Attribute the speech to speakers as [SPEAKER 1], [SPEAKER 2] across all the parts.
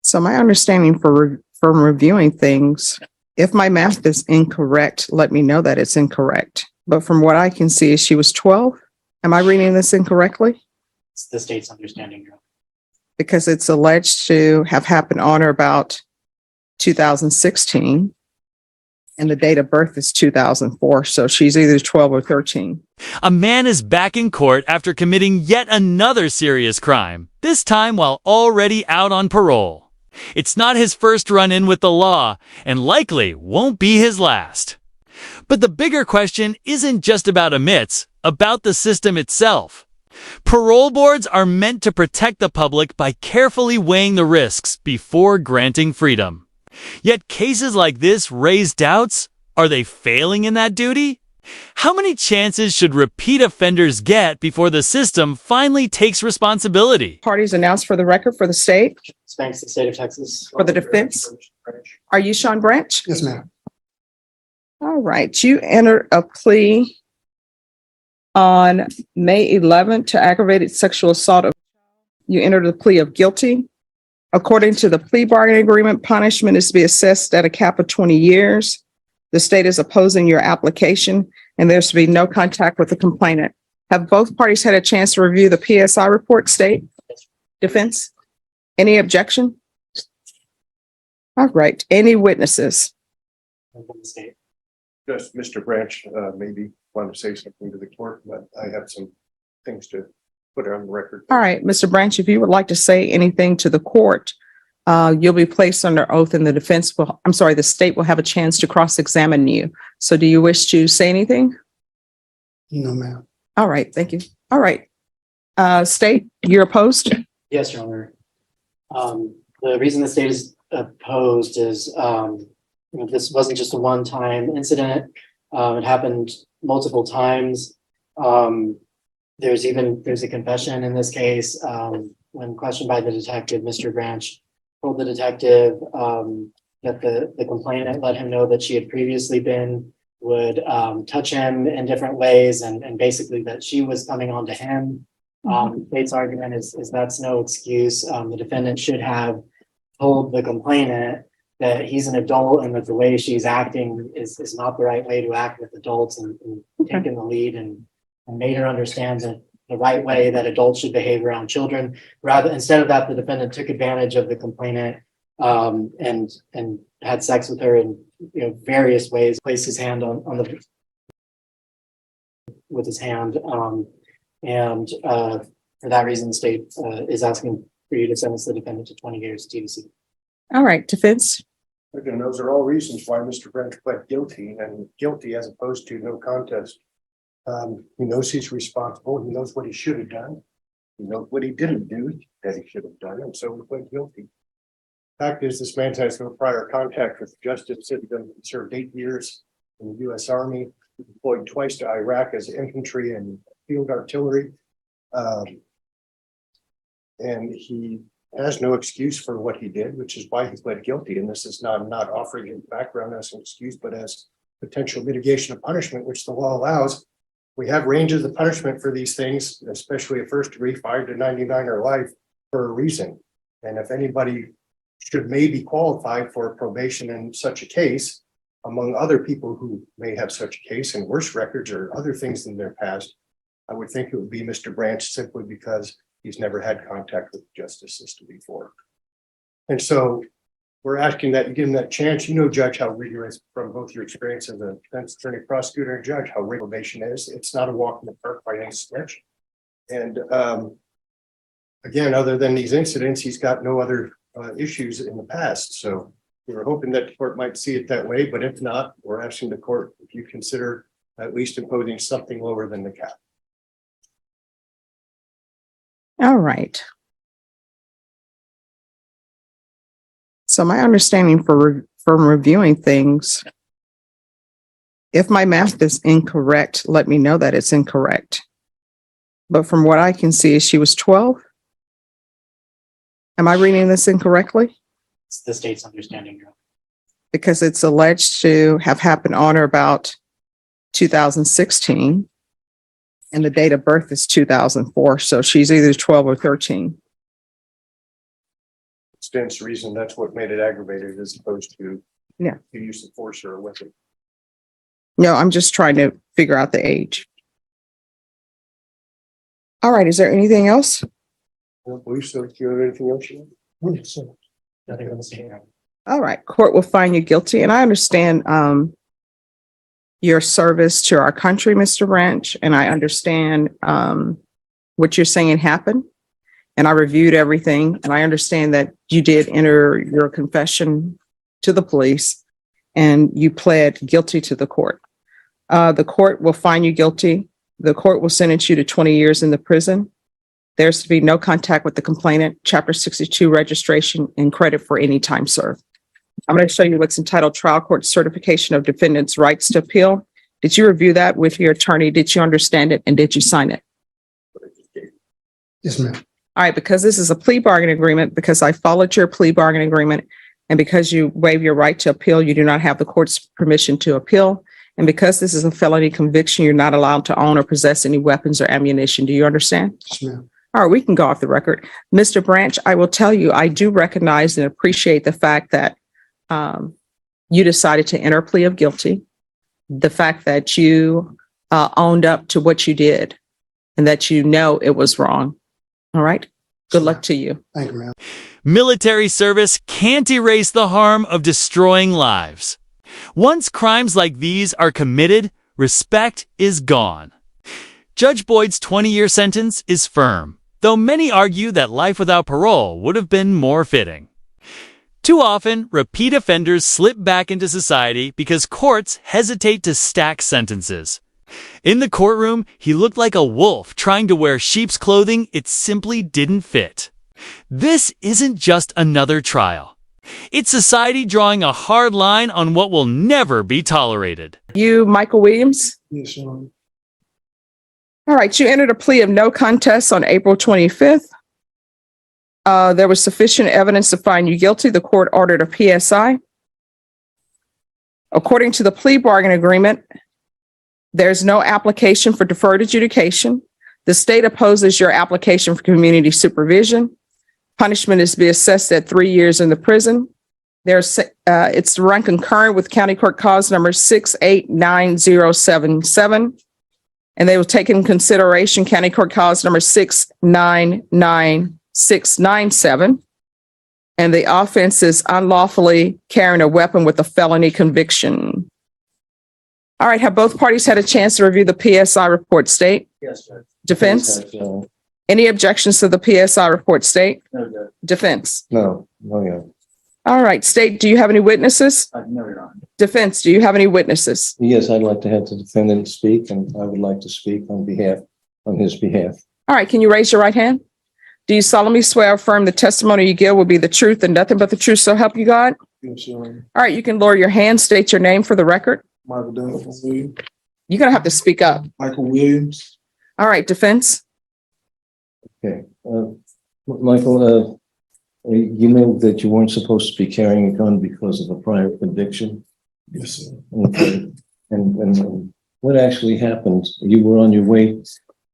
[SPEAKER 1] So my understanding from reviewing things, if my math is incorrect, let me know that it's incorrect. But from what I can see, she was 12. Am I reading this incorrectly?
[SPEAKER 2] It's the state's understanding, Your Honor.
[SPEAKER 1] Because it's alleged to have happened on or about 2016. And the date of birth is 2004. So she's either 12 or 13.
[SPEAKER 3] A man is back in court after committing yet another serious crime, this time while already out on parole. It's not his first run-in with the law, and likely won't be his last. But the bigger question isn't just about admits, about the system itself. Parole boards are meant to protect the public by carefully weighing the risks before granting freedom. Yet cases like this raise doubts. Are they failing in that duty? How many chances should repeat offenders get before the system finally takes responsibility?
[SPEAKER 1] Parties announced for the record for the state,
[SPEAKER 2] Spanks, the state of Texas.
[SPEAKER 1] for the defense. Are you Sean Branch?
[SPEAKER 4] Yes, ma'am.
[SPEAKER 1] All right. You entered a plea on May 11th to aggravated sexual assault. You entered a plea of guilty. According to the plea bargaining agreement, punishment is to be assessed at a cap of 20 years. The state is opposing your application, and there's to be no contact with the complainant. Have both parties had a chance to review the PSI report, state? Defense? Any objection? All right. Any witnesses?
[SPEAKER 2] From the state.
[SPEAKER 4] Just Mr. Branch, maybe want to say something to the court, but I have some things to put on the record.
[SPEAKER 1] All right, Mr. Branch, if you would like to say anything to the court, you'll be placed under oath and the state will have a chance to cross-examine you. So do you wish to say anything?
[SPEAKER 4] No, ma'am.
[SPEAKER 1] All right, thank you. All right. State, you're opposed?
[SPEAKER 2] Yes, Your Honor. The reason the state is opposed is this wasn't just a one-time incident. It happened multiple times. There's a confession in this case. When questioned by the detective, Mr. Branch told the detective that the complainant let him know that she had previously would touch him in different ways, and basically that she was coming on to him. The state's argument is that's no excuse. The defendant should have told the complainant that he's an adult and that the way she's acting is not the right way to act with adults, and taken the lead and made her understand that the right way that adults should behave around children. Instead of that, the defendant took advantage of the complainant and had sex with her in various ways, placed his hand with his hand. And for that reason, the state is asking for you to sentence the defendant to 20 years TDC.
[SPEAKER 1] All right, defense.
[SPEAKER 4] Again, those are all reasons why Mr. Branch pled guilty, and guilty as opposed to no contest. He knows he's responsible. He knows what he should have done. He knows what he didn't do that he should have done, and so he pled guilty. Fact is, this man has no prior contact with justice. He served 8 years in the U.S. Army, deployed twice to Iraq as infantry and field artillery. And he has no excuse for what he did, which is why he pled guilty. And this is not offering him background as an excuse, but as potential mitigation of punishment, which the law allows. We have ranges of punishment for these things, especially a first degree, 5 to 99 or life, for a reason. And if anybody should maybe qualify for probation in such a case, among other people who may have such a case and worse records or other things in their past, I would think it would be Mr. Branch, simply because he's never had contact with the justice system before. And so we're asking that you give him that chance. Judge, how rigorous, from both your experience as a defense attorney, prosecutor, and judge, how rigorous probation is. It's not a walk in the park by any stretch. And again, other than these incidents, he's got no other issues in the past. So we were hoping that the court might see it that way, but if not, we're asking the court if you consider at least imposing something lower than the cap.
[SPEAKER 1] All right. So my understanding from reviewing things, if my math is incorrect, let me know that it's incorrect. But from what I can see, she was 12. Am I reading this incorrectly?
[SPEAKER 2] It's the state's understanding, Your Honor.
[SPEAKER 1] Because it's alleged to have happened on or about 2016. And the date of birth is 2004. So she's either 12 or 13.
[SPEAKER 4] State self-defense reason, that's what made it aggravated as opposed to
[SPEAKER 1] Yeah.
[SPEAKER 4] the use of force or a weapon.
[SPEAKER 1] No, I'm just trying to figure out the age. All right, is there anything else?
[SPEAKER 4] I don't believe so. Do you have anything else?
[SPEAKER 2] Nothing on the stand.
[SPEAKER 1] All right, court will find you guilty, and I understand your service to our country, Mr. Branch, and I understand what you're saying happened. And I reviewed everything, and I understand that you did enter your confession to the police and you pled guilty to the court. The court will find you guilty. The court will sentence you to 20 years in the prison. There's to be no contact with the complainant, Chapter 62 registration, and credit for any time served. I'm going to show you what's entitled Trial Court Certification of Defendant's Rights to Appeal. Did you review that with your attorney? Did you understand it? And did you sign it?
[SPEAKER 4] Yes, ma'am.
[SPEAKER 1] All right, because this is a plea bargain agreement, because I followed your plea bargain agreement, and because you waive your right to appeal, you do not have the court's permission to appeal. And because this is a felony conviction, you're not allowed to own or possess any weapons or ammunition. Do you understand?
[SPEAKER 4] Yes, ma'am.
[SPEAKER 1] All right, we can go off the record. Mr. Branch, I will tell you, I do recognize and appreciate the fact that you decided to enter a plea of guilty, the fact that you owned up to what you did, and that you know it was wrong. All right. Good luck to you.
[SPEAKER 4] Thank you, ma'am.
[SPEAKER 3] Military service can't erase the harm of destroying lives. Once crimes like these are committed, respect is gone. Judge Boyd's 20-year sentence is firm, though many argue that life without parole would have been more fitting. Too often, repeat offenders slip back into society because courts hesitate to stack sentences. In the courtroom, he looked like a wolf trying to wear sheep's clothing it simply didn't fit. This isn't just another trial. It's society drawing a hard line on what will never be tolerated.
[SPEAKER 1] You, Michael Williams?
[SPEAKER 4] Yes, ma'am.
[SPEAKER 1] All right, you entered a plea of no contest on April 25th. There was sufficient evidence to find you guilty. The court ordered a PSI. According to the plea bargain agreement, there's no application for deferred adjudication. The state opposes your application for community supervision. Punishment is to be assessed at 3 years in the prison. It's run concurrent with County Court Cause number 689077. And they will take in consideration County Court Cause number 699697. And the offense is unlawfully carrying a weapon with a felony conviction. All right, have both parties had a chance to review the PSI report, state?
[SPEAKER 2] Yes, Judge.
[SPEAKER 1] Defense? Any objections to the PSI report, state?
[SPEAKER 2] No, Judge.
[SPEAKER 1] Defense?
[SPEAKER 4] No, yeah.
[SPEAKER 1] All right, state, do you have any witnesses?
[SPEAKER 2] No, Your Honor.
[SPEAKER 1] Defense, do you have any witnesses?
[SPEAKER 5] Yes, I'd like to have the defendant speak, and I would like to speak on his behalf.
[SPEAKER 1] All right, can you raise your right hand? Do you solemnly swear or affirm the testimony you give will be the truth and nothing but the truth, so help you God?
[SPEAKER 4] Yes, Your Honor.
[SPEAKER 1] All right, you can lower your hand, state your name for the record.
[SPEAKER 4] Michael Williams.
[SPEAKER 1] You're gonna have to speak up.
[SPEAKER 4] Michael Williams.
[SPEAKER 1] All right, defense?
[SPEAKER 5] Okay. Michael, you know that you weren't supposed to be carrying a gun because of a prior conviction?
[SPEAKER 4] Yes, sir.
[SPEAKER 5] Okay. And what actually happened? You were on your way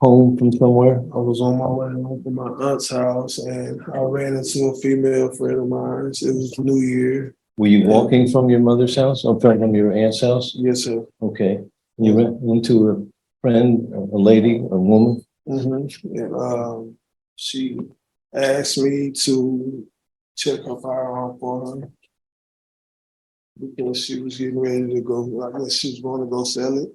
[SPEAKER 5] home from somewhere?
[SPEAKER 6] I was on my way home from my aunt's house and I ran into a female friend of mine. It was New Year.
[SPEAKER 5] Were you walking from your mother's house or from your aunt's house?
[SPEAKER 6] Yes, sir.
[SPEAKER 5] Okay. You ran into a friend, a lady, a woman?
[SPEAKER 6] Mm-hmm. And she asked me to check her firearm for her because she was getting ready to go. I guess she was going to go sell it.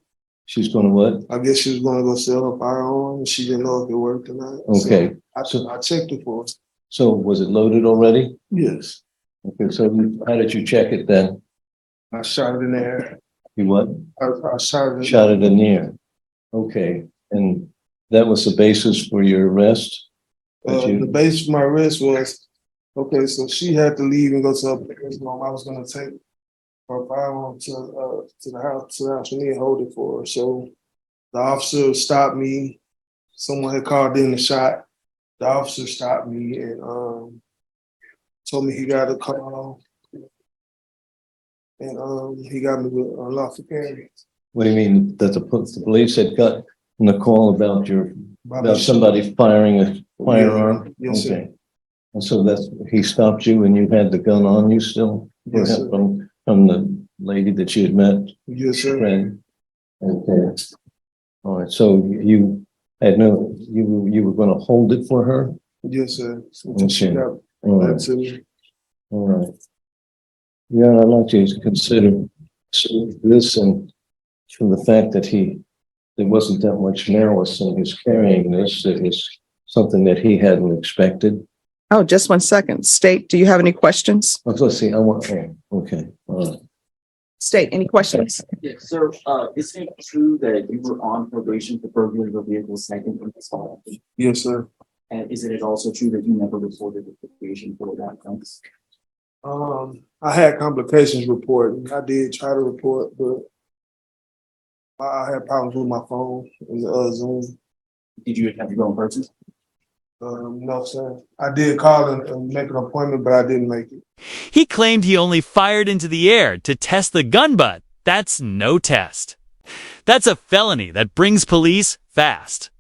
[SPEAKER 5] She's going to what?
[SPEAKER 6] I guess she was going to go sell her firearm and she didn't know if it worked or not.
[SPEAKER 5] Okay.
[SPEAKER 6] So I checked it for her.
[SPEAKER 5] So was it loaded already?
[SPEAKER 6] Yes.
[SPEAKER 5] Okay. So how did you check it then?
[SPEAKER 6] I shot it in the air.
[SPEAKER 5] You what?
[SPEAKER 6] I shot it.
[SPEAKER 5] Shot it in the air. Okay. And that was the basis for your arrest?
[SPEAKER 6] The base for my arrest was, okay, so she had to leave and go to her parents' home. I was gonna take her firearm to the house for me and hold it for her. So the officer stopped me. Someone had called in the shot. The officer stopped me and told me he got a call. And he got me with unlawful carry.
[SPEAKER 5] What do you mean that the police had got a call about somebody firing a firearm?
[SPEAKER 6] Yes, sir.
[SPEAKER 5] Okay. And so he stopped you and you had the gun on you still?
[SPEAKER 6] Yes, sir.
[SPEAKER 5] From the lady that you had met?
[SPEAKER 6] Yes, sir.
[SPEAKER 5] Friend? Okay. All right, so you had you were gonna hold it for her?
[SPEAKER 6] Yes, sir. Until she
[SPEAKER 5] Okay.
[SPEAKER 6] got
[SPEAKER 5] All
[SPEAKER 6] back
[SPEAKER 5] right,
[SPEAKER 6] to me.
[SPEAKER 5] all right. Yeah, I'd like you to consider this and from the fact that there wasn't that much malice in his carrying this, it was something that he hadn't expected.
[SPEAKER 1] Oh, just 1 second. State, do you have any questions?
[SPEAKER 5] Let's see, okay, all right.
[SPEAKER 1] State, any questions?
[SPEAKER 7] Yes, sir, is it true that you were on probation for burglary of a vehicle second in this file?
[SPEAKER 6] Yes, sir.
[SPEAKER 7] And is it also true that you never reported the probation for that offense?
[SPEAKER 6] I had complications reporting. I did try to report, but I had problems with my phone and Zoom.
[SPEAKER 7] Did you have to go in person?
[SPEAKER 6] No, sir. I did call and make an appointment, but I didn't make it.
[SPEAKER 3] He claimed he only fired into the air to test the gun butt. That's no test. That's a felony that brings police fast.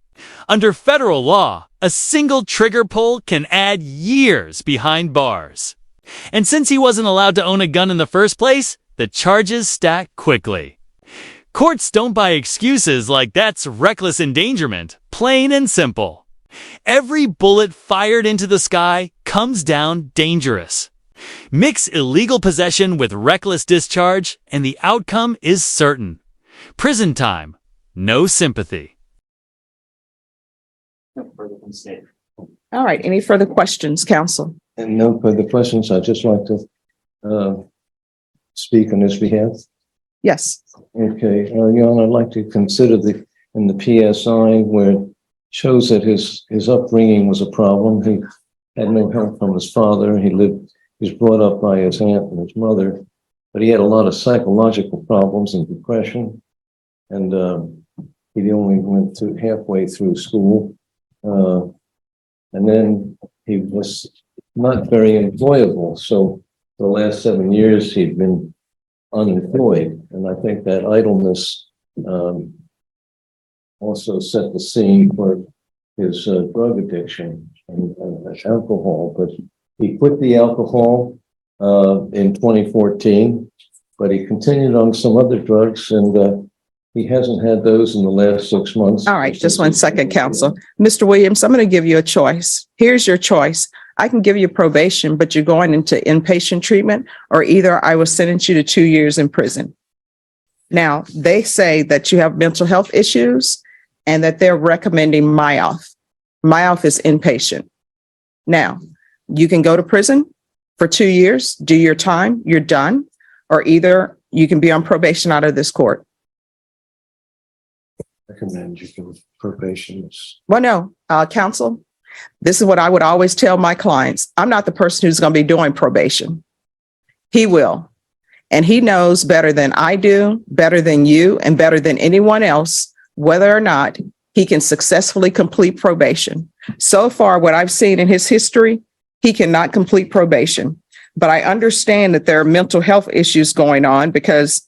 [SPEAKER 3] Under federal law, a single trigger pull can add years behind bars. And since he wasn't allowed to own a gun in the first place, the charges stack quickly. Courts don't buy excuses like that's reckless endangerment, plain and simple. Every bullet fired into the sky comes down dangerous. Mix illegal possession with reckless discharge, and the outcome is certain. Prison time, no sympathy.
[SPEAKER 7] No further from state.
[SPEAKER 1] All right, any further questions, counsel?
[SPEAKER 5] And no further questions, I'd just like to speak on his behalf.
[SPEAKER 1] Yes.
[SPEAKER 5] Okay, Your Honor, I'd like to consider in the PSI where it shows that his upbringing was a problem. He had no help from his father. He was brought up by his aunt and his mother, but he had a lot of psychological problems and depression. And he only went through halfway through school. And then he was not very employable. So for the last 7 years, he'd been unemployed. And I think that idleness also set the scene for his drug addiction and alcohol. But he quit the alcohol in 2014, but he continued on some other drugs, and he hasn't had those in the last 6 months.
[SPEAKER 1] All right, just 1 second, counsel. Mr. Williams, I'm going to give you a choice. Here's your choice. I can give you probation, but you're going into inpatient treatment, or either I will sentence you to 2 years in prison. Now, they say that you have mental health issues and that they're recommending MIOF. MIOF is inpatient. Now, you can go to prison for 2 years, do your time, you're done, or either you can be on probation out of this court.
[SPEAKER 5] Recommend you go probation.
[SPEAKER 1] Well, no, counsel, this is what I would always tell my clients. I'm not the person who's going to be doing probation. He will. And he knows better than I do, better than you, and better than anyone else, whether or not he can successfully complete probation. So far, what I've seen in his history, he cannot complete probation. But I understand that there are mental health issues going on because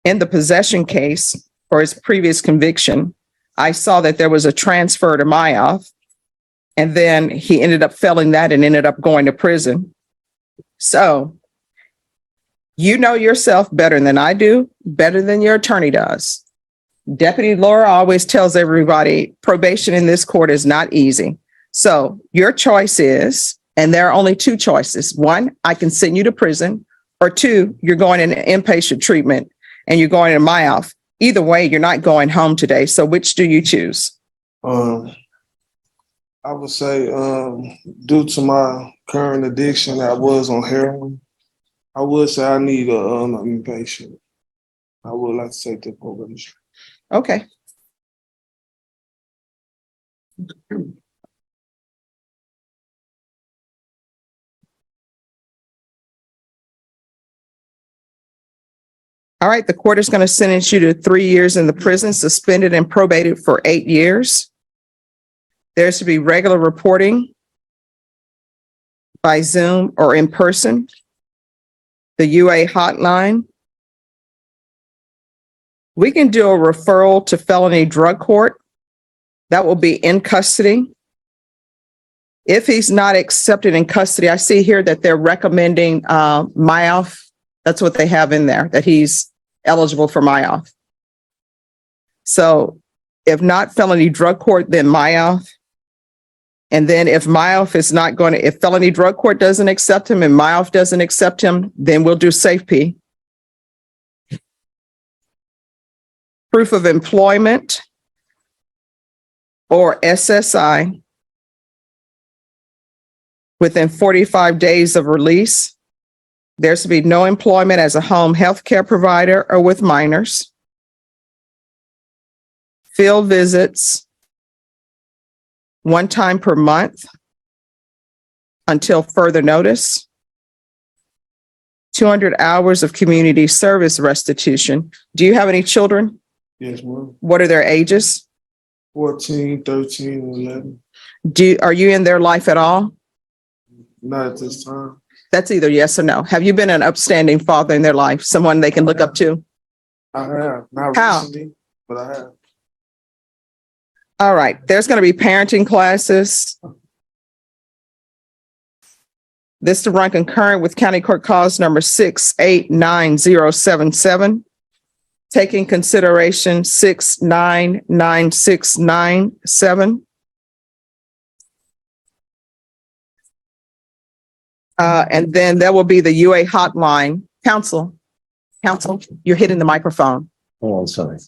[SPEAKER 1] in the possession case for his previous conviction, I saw that there was a transfer to MIOF, and then he ended up failing that and ended up going to prison. So you know yourself better than I do, better than your attorney does. Deputy Laura always tells everybody probation in this court is not easy. So your choice is, and there are only two choices. One, I can send you to prison, or two, you're going in inpatient treatment and you're going in MIOF. Either way, you're not going home today. So which do you choose?
[SPEAKER 6] I would say, due to my current addiction, I was on heroin. I would say I need an inpatient. I would like to take the probation.
[SPEAKER 1] Okay. All right, the court is going to sentence you to 3 years in the prison, suspended and probated for 8 years. There's to be regular reporting by Zoom or in person. The UA hotline. We can do a referral to felony drug court. That will be in custody. If he's not accepted in custody, I see here that they're recommending MIOF. That's what they have in there, that he's eligible for MIOF. So if not felony drug court, then MIOF. And then if MIOF is not going to, if felony drug court doesn't accept him and MIOF doesn't accept him, then we'll do SAFE-P. Proof of employment or SSI within 45 days of release. There's to be no employment as a home health care provider or with minors. Field visits one time per month until further notice. 200 hours of community service restitution. Do you have any children?
[SPEAKER 6] Yes, ma'am.
[SPEAKER 1] What are their ages?
[SPEAKER 6] 14, 13, and 11.
[SPEAKER 1] Are you in their life at all?
[SPEAKER 6] Not at this time.
[SPEAKER 1] That's either yes or no. Have you been an upstanding father in their life, someone they can look up to?
[SPEAKER 6] I have, not
[SPEAKER 1] How?
[SPEAKER 6] recently, but I have.
[SPEAKER 1] All right, there's going to be parenting classes. This to run concurrent with County Court Cause number 689077. Taking consideration 699697. And then there will be the UA hotline. Counsel, you're hitting the microphone.
[SPEAKER 5] Oh, I'm sorry.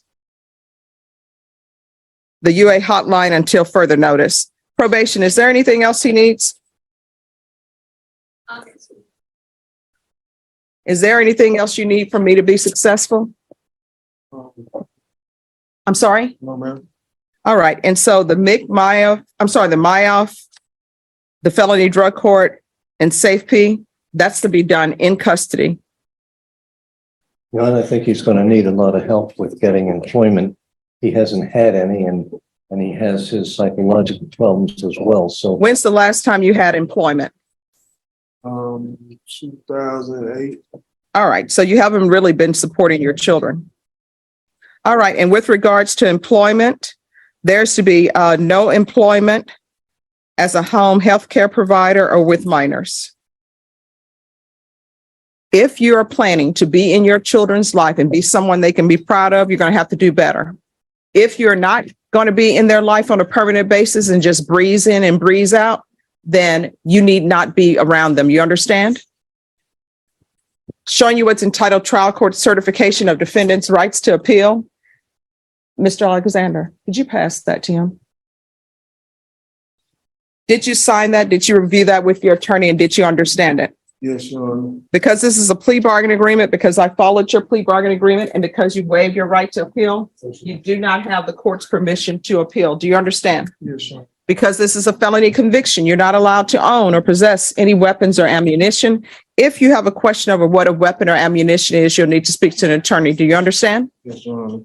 [SPEAKER 1] The UA hotline until further notice. Probation, is there anything else he needs? Is there anything else you need from me to be successful? I'm sorry?
[SPEAKER 6] No, ma'am.
[SPEAKER 1] All right, and so the MIOF, the felony drug court, and SAFE-P, that's to be done in custody.
[SPEAKER 5] John, I think he's going to need a lot of help with getting employment. He hasn't had any, and he has his psychological problems as well. So
[SPEAKER 1] When's the last time you had employment?
[SPEAKER 6] 2008.
[SPEAKER 1] All right, so you haven't really been supporting your children. All right, and with regards to employment, there's to be no employment as a home health care provider or with minors. If you are planning to be in your children's life and be someone they can be proud of, you're going to have to do better. If you're not going to be in their life on a permanent basis and just breeze in and breeze out, then you need not be around them. You understand? Showing you what's entitled Trial Court Certification of Defendant's Rights to Appeal. Mr. Alexander, did you pass that to him? Did you sign that? Did you review that with your attorney and did you understand it?
[SPEAKER 6] Yes, Your Honor.
[SPEAKER 1] Because this is a plea bargain agreement, because I followed your plea bargain agreement, and because you waived your right to appeal, you do not have the court's permission to appeal. Do you understand?
[SPEAKER 6] Yes, sir.
[SPEAKER 1] Because this is a felony conviction, you're not allowed to own or possess any weapons or ammunition. If you have a question over what a weapon or ammunition is, you'll need to speak to an attorney. Do you understand?
[SPEAKER 6] Yes, Your Honor.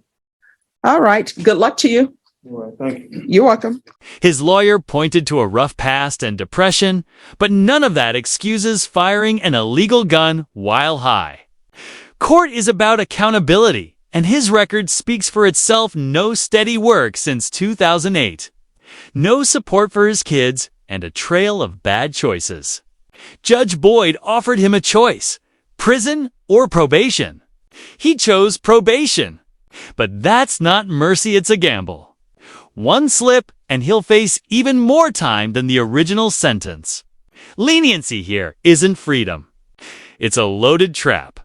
[SPEAKER 1] All right. Good luck to you.
[SPEAKER 6] All right, thank you.
[SPEAKER 1] You're welcome.
[SPEAKER 3] His lawyer pointed to a rough past and depression, but none of that excuses firing an illegal gun while high. Court is about accountability, and his record speaks for itself. No steady work since 2008. No support for his kids, and a trail of bad choices. Judge Boyd offered him a choice: prison or probation. He chose probation. But that's not mercy, it's a gamble. One slip, and he'll face even more time than the original sentence. Leniency here isn't freedom. It's a loaded trap.